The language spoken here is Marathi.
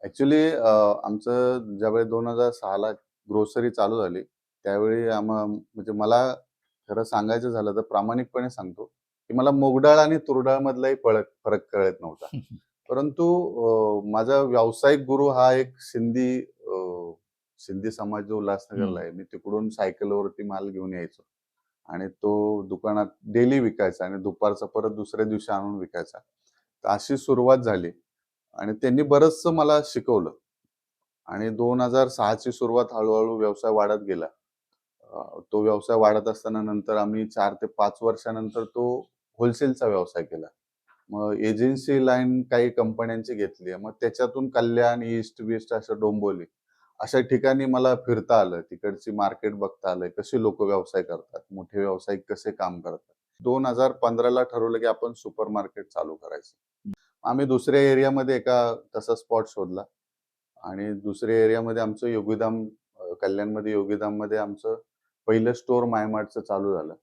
ॲक्चुअली आमचं ज्यावेळी 2006 ला ग्रोसरी चालू झाली, त्यावेळी म्हणजे मला खरं सांगायचं झालं तर प्रामाणिकपणे सांगतो, की मला मूग डाळ आणि तूर डाळमधलाही फरक कळत नव्हता. परंतु माझा व्यावसायिक गुरु हा एक सिंधी समाज जो उल्हासनगरला हं. आहे. मी तिकडून सायकलवरती माल घेऊन यायचो आणि तो दुकानात डेली विकायचा आणि दुपारचा परत दुसऱ्या दिवशी आणून विकायचा. तर अशी सुरुवात झाली आणि त्यांनी बरचसं मला शिकवलं. आणि 2006 ची सुरुवात हळू-हळू व्यवसाय वाढत गेला. तो व्यवसाय वाढत असताना नंतर आम्ही 4 ते 5 वर्षानंतर तो होलसेलचा व्यवसाय केला. मग एजन्सी लाईन काही कंपन्यांची घेतली. मग त्याच्यातून कल्याण, ईस्ट, वेस्ट असं डोंबिवली अशा ठिकाणी मला फिरता आलं. तिकडची मार्केट बघता आलं. कसे लोकं व्यवसाय करतात, मोठे व्यावसायिक कसे काम करतात. 2015 ला ठरवलं की आपण सुपर मार्केट चालू करायचं. आम्ही दुसऱ्या एरियामध्ये एका तसा स्पॉट शोधला आणि दुसऱ्या एरियामध्ये आमचं कल्याणमध्ये योगीधाममध्ये आमचं पहिलं स्टोअर मायमार्टचं चालू झालं.